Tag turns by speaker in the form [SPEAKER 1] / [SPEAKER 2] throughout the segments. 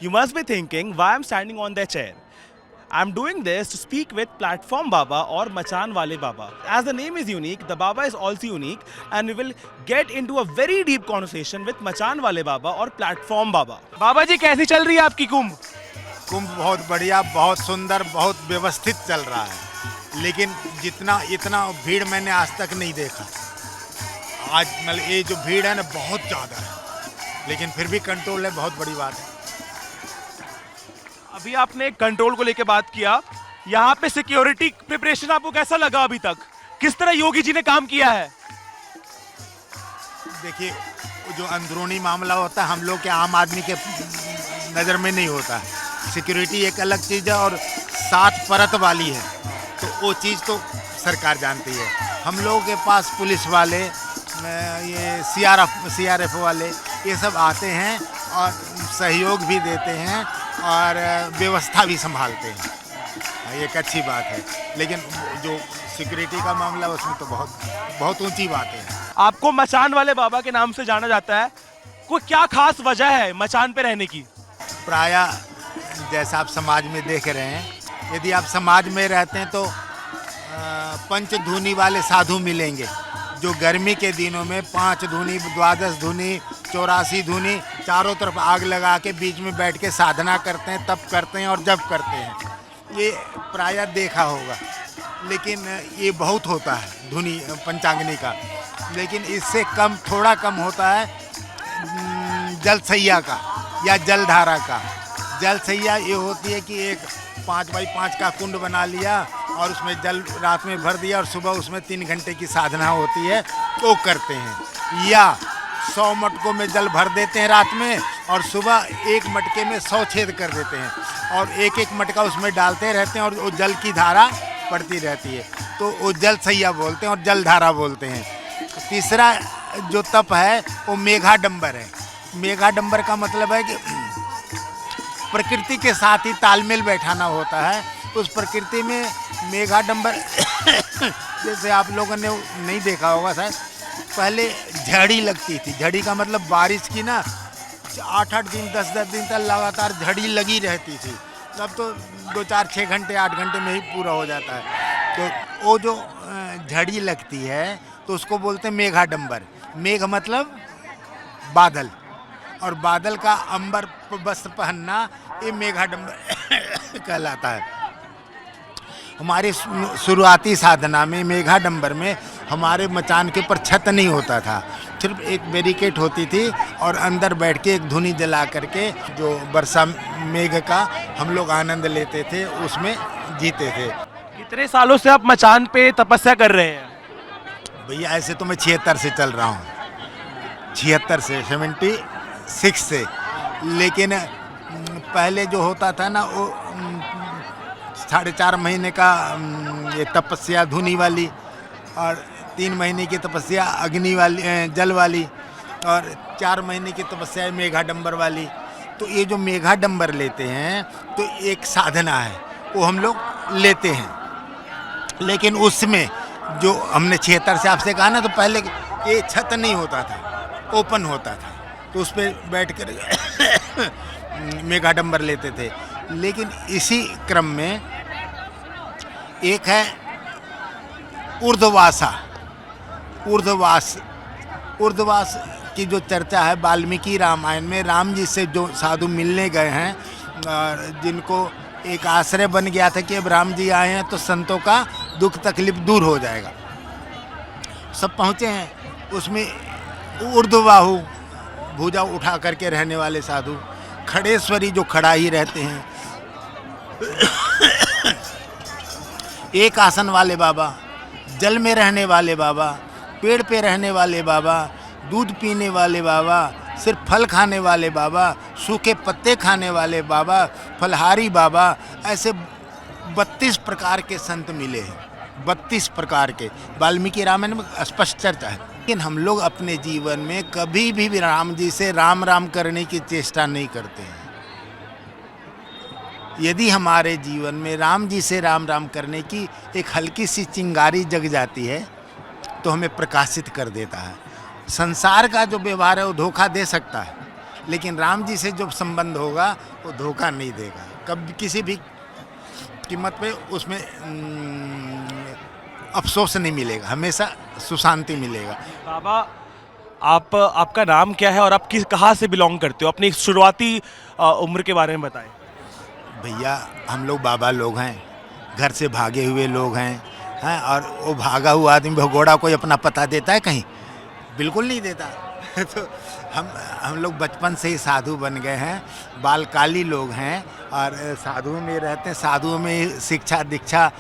[SPEAKER 1] You must be thinking why I'm standing on their chair. I'm doing this to speak with Platform Baba or Machan Wale Baba. As the name is unique, the Baba is also unique, and we will get into a very deep conversation with Machan Wale Baba or Platform Baba. Baba जी कैसी चल रही है आपकी कुंभ?
[SPEAKER 2] कुंभ बहुत बढ़िया, बहुत सुंदर, बहुत व्यवस्थित चल रहा है, लेकिन इतना भीड़ मैंने आज तक नहीं देखा। आज मतलब ये जो भीड़ है ना बहुत ज़्यादा है, लेकिन फिर भी कंट्रोल है, बहुत बड़ी बात है।
[SPEAKER 1] अभी आपने कंट्रोल को लेकर बात किया, यहाँ पे सिक्योरिटी प्रिपरेशन आपको कैसा लगा अभी तक? किस तरह योगी जी ने काम किया है?
[SPEAKER 2] देखिए, जो अंदरूनी मामला होता है हम लोग के आम आदमी के नज़र में नहीं होता। सिक्योरिटी एक अलग चीज़ है और 7 परत वाली है, तो वो चीज़ तो सरकार जानती है। हम लोगों के पास पुलिस वाले, ये सीआरएफ वाले, ये सब आते हैं और सहयोग भी देते हैं और व्यवस्था भी संभालते हैं। ये एक अच्छी बात है, लेकिन जो सिक्योरिटी का मामला उसमें तो बहुत ऊंची बात है।
[SPEAKER 1] आपको मचान वाले बाबा के नाम से जाना जाता है, कोई क्या खास वजह है मचान पे रहने की?
[SPEAKER 2] प्रायः जैसा आप समाज में देख रहे हैं, यदि आप समाज में रहते हैं तो पंचधूनी वाले साधु मिलेंगे, जो गर्मी के दिनों में 5 धूनी, 12 धूनी, 84 धूनी, चारों तरफ आग लगा के बीच में बैठ के साधना करते हैं, तप करते हैं और जप करते हैं। ये प्रायः देखा होगा, लेकिन ये बहुत होता है धुनी पंचाग्नि का। लेकिन इससे थोड़ा कम होता है जलसैया का या जलधारा का। जलसैया ये होती है कि एक 5 बाई 5 का कुंड बना लिया और उसमें जल रात में भर दिया और सुबह उसमें 3 घंटे की साधना होती है, वो करते हैं। या 100 मटकों में जल भर देते हैं रात में और सुबह एक मटके में 100 छेद कर देते हैं और एक मटका उसमें डालते रहते हैं और वो जल की धारा पड़ती रहती है, तो वो जलसैया बोलते हैं और जलधारा बोलते हैं। तीसरा जो तप है वो मेघाडंबर है। मेघाडंबर का मतलब है कि प्रकृति के साथ ही तालमेल बैठाना होता है। उस प्रकृति में मेघाडंबर जैसे आप लोगों ने नहीं देखा होगा शायद, पहले झड़ी लगती थी। झड़ी का मतलब बारिश की ना 8-8 दिन 10-10 दिन तक लगातार झड़ी लगी रहती थी। अब तो 2-4-6 घंटे 8 घंटे में ही पूरा हो जाता है। तो वो जो झड़ी लगती है तो उसको बोलते हैं मेघाडंबर। मेघ मतलब बादल, और बादल का अंबर वस्त्र पहनना ये मेघाडंबर कहलाता है। हमारे शुरुआती साधना में मेघाडंबर में हमारे मचान के ऊपर छत नहीं होता था, सिर्फ एक बैरिकेड होती थी और अंदर बैठ के एक धुनी जला करके जो वर्षा मेघ का हम लोग आनंद लेते थे, उसमें जीते थे।
[SPEAKER 1] कितने सालों से आप मचान पे तपस्या कर रहे हैं?
[SPEAKER 2] भैया ऐसे तो मैं 76 से चल रहा हूँ, 76 से 76 से। लेकिन पहले जो होता था ना वो 4.5 महीने का ये तपस्या धुनी वाली, और 3 महीने की तपस्या अग्नि वाली, जल वाली, और 4 महीने की तपस्या मेघाडंबर वाली। तो ये जो मेघाडंबर लेते हैं तो एक साधना है, वो हम लोग लेते हैं। लेकिन उसमें जो हमने 76 से आपसे कहा ना, तो पहले ये छत नहीं होता था, ओपन होता था, तो उस पर बैठ कर मेघाडंबर लेते थे। लेकिन इसी क्रम में एक है ऊर्ध्ववासा। ऊर्ध्ववास की जो चर्चा है वाल्मीकि रामायण में, राम जी से जो साधु मिलने गए हैं और जिनको एक आश्रय बन गया था कि अब राम जी आए हैं तो संतों का दुख तकलीफ दूर हो जाएगा, सब पहुँचे हैं। उसमें ऊर्ध्वबाहु भुजा उठा करके रहने वाले साधु, खड़ेश्वरी जो खड़ा ही रहते हैं, एक आसन वाले बाबा, जल में रहने वाले बाबा, पेड़ पे रहने वाले बाबा, दूध पीने वाले बाबा, सिर्फ फल खाने वाले बाबा, सूखे पत्ते खाने वाले बाबा, फलहारी बाबा, ऐसे 32 प्रकार के संत मिले हैं। 32 प्रकार के वाल्मीकि रामायण में स्पष्ट चर्चा है। लेकिन हम लोग अपने जीवन में कभी भी राम जी से राम राम करने की चेष्टा नहीं करते हैं। यदि हमारे जीवन में राम जी से राम राम करने की एक हल्की सी चिंगारी जग जाती है तो हमें प्रकाशित कर देता है। संसार का जो व्यवहार है वो धोखा दे सकता है, लेकिन राम जी से जो संबंध होगा वो धोखा नहीं देगा कभी किसी भी कीमत पे, उसमें अफसोस नहीं मिलेगा, हमेशा सुशांति मिलेगा।
[SPEAKER 1] बाबा, आपका नाम क्या है और आप कहाँ से बिलोंग करते हो? अपनी शुरुआती उम्र के बारे में बताएं।
[SPEAKER 2] भैया हम लोग बाबा लोग हैं, घर से भागे हुए लोग हैं, हैं और वो भागा हुआ आदमी भगोड़ा कोई अपना पता देता है कहीं? बिल्कुल नहीं देता। तो हम लोग बचपन से ही साधु बन गए हैं, बालकाली लोग हैं और साधुओं में रहते हैं। साधुओं में शिक्षा दीक्षा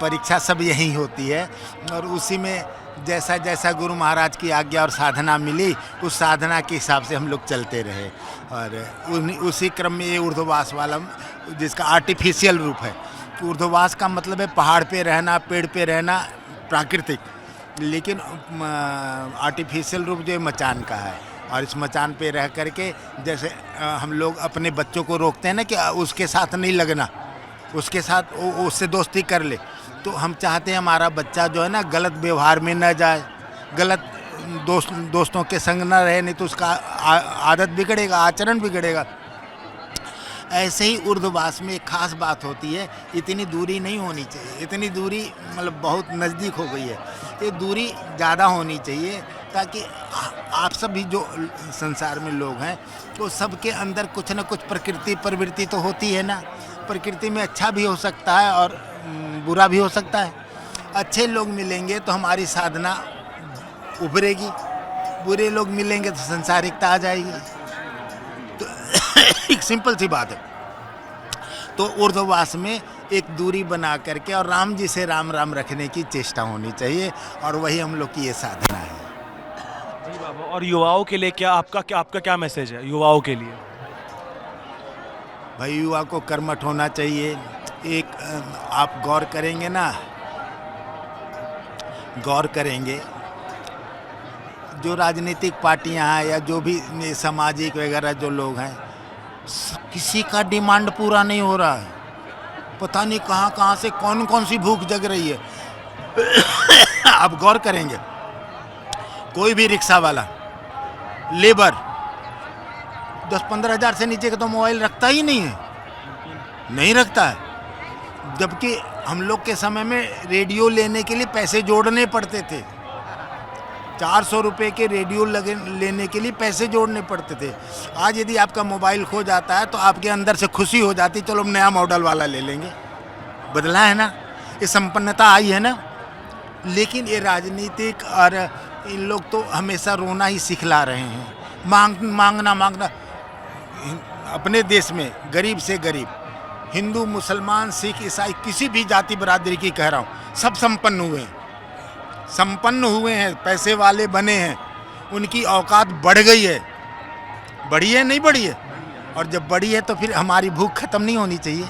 [SPEAKER 2] परीक्षा सब यही होती है और उसी में जैसा जैसा गुरु महाराज की आज्ञा और साधना मिली उस साधना के हिसाब से हम लोग चलते रहे और उसी क्रम में ये ऊर्ध्ववास वाला जिसका आर्टिफिशियल रूप है। ऊर्ध्ववास का मतलब है पहाड़ पे रहना, पेड़ पे रहना, प्राकृतिक, लेकिन आर्टिफिशियल रूप जो मचान का है और इस मचान पे रह करके जैसे हम लोग अपने बच्चों को रोकते हैं ना कि उसके साथ नहीं लगना, उसके साथ उससे दोस्ती कर ले, तो हम चाहते हैं हमारा बच्चा जो है ना गलत व्यवहार में न जाए, गलत दोस्तों के संग न रहे, नहीं तो उसका आदत बिगड़ेगा, आचरण बिगड़ेगा। ऐसे ही ऊर्ध्ववास में एक खास बात होती है, इतनी दूरी नहीं होनी चाहिए, इतनी दूरी मतलब बहुत नज़दीक हो गई है, ये दूरी ज़्यादा होनी चाहिए ताकि आप सभी जो संसार में लोग हैं तो सबके अंदर कुछ न कुछ प्रवृत्ति तो होती है ना। प्रकृति में अच्छा भी हो सकता है और बुरा भी हो सकता है। अच्छे लोग मिलेंगे तो हमारी साधना उभरेगी, बुरे लोग मिलेंगे तो संसारिकता आ जाएगी। तो एक सिंपल सी बात है। तो ऊर्ध्ववास में एक दूरी बना करके और राम जी से राम राम रखने की चेष्टा होनी चाहिए और वही हम लोग की ये साधना है।
[SPEAKER 1] जी बाबा, और युवाओं के लिए आपका क्या मैसेज है युवाओं के लिए?
[SPEAKER 2] भाई युवा को कर्मठ होना चाहिए। एक आप गौर करेंगे ना, गौर करेंगे जो राजनीतिक पार्टियां हैं या जो भी सामाजिक वगैरह जो लोग हैं, किसी का डिमांड पूरा नहीं हो रहा है। पता नहीं कहाँ से कौन सी भूख जग रही है। आप गौर करेंगे कोई भी रिक्शा वाला, लेबर 10-15 हज़ार से नीचे का तो मोबाइल रखता ही नहीं है, नहीं रखता है। जबकि हम लोग के समय में रेडियो लेने के लिए पैसे जोड़ने पड़ते थे। 400 रुपये के रेडियो लेने के लिए पैसे जोड़ने पड़ते थे। आज यदि आपका मोबाइल खो जाता है तो आपके अंदर से खुशी हो जाती, चलो हम नया मॉडल वाला ले लेंगे। बदला है ना, ये संपन्नता आई है ना। लेकिन ये राजनीतिक और इन लोग तो हमेशा रोना ही सिखला रहे हैं, मांगना। अपने देश में गरीब से गरीब, हिंदू मुसलमान सिख ईसाई किसी भी जाति बरादरी की कह रहा हूँ, सब संपन्न हुए हैं, पैसे वाले बने हैं, उनकी औकात बढ़ गई है। बढ़ी है नहीं बढ़ी है? और जब बढ़ी है तो फिर हमारी भूख खत्म नहीं होनी चाहिए।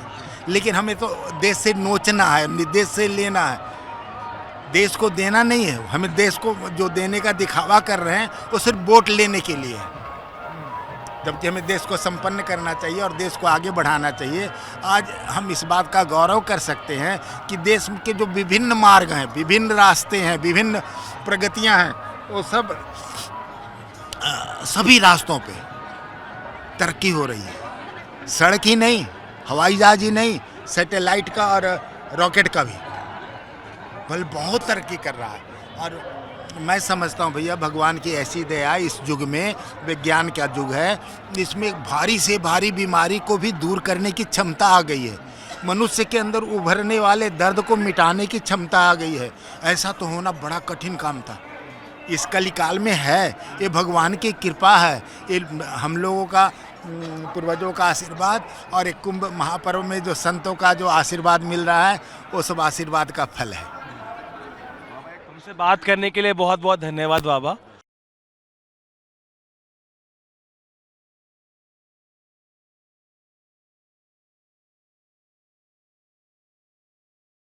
[SPEAKER 2] लेकिन हमें तो देश से नोचना है, देश से लेना है, देश को देना नहीं है। हमें देश को जो देने का दिखावा कर रहे हैं वो सिर्फ वोट लेने के लिए है, जबकि हमें देश को संपन्न करना चाहिए और देश को आगे बढ़ाना चाहिए। आज हम इस बात का गौरव कर सकते हैं कि देश के जो विभिन्न मार्ग हैं, विभिन्न रास्ते हैं, विभिन्न प्रगतियां हैं, वो सभी रास्तों पे तरक्की हो रही है। सड़क ही नहीं, हवाई जहाज ही नहीं, सैटेलाइट का और रॉकेट का भी बल बहुत तरक्की कर रहा है। और मैं समझता हूँ भैया भगवान की ऐसी दया, इस युग में विज्ञान का युग है, इसमें एक भारी से भारी बीमारी को भी दूर करने की क्षमता आ गई है। मनुष्य के अंदर उभरने वाले दर्द को मिटाने की क्षमता आ गई है। ऐसा तो होना बड़ा कठिन काम था, इस कलिकाल में है। ये भगवान की कृपा है, ये हम लोगों का पूर्वजों का आशीर्वाद और एक कुंभ महापर्व में जो संतों का जो आशीर्वाद मिल रहा है, वो सब आशीर्वाद का फल है।
[SPEAKER 1] हमसे बात करने के लिए बहुत बहुत धन्यवाद बाबा।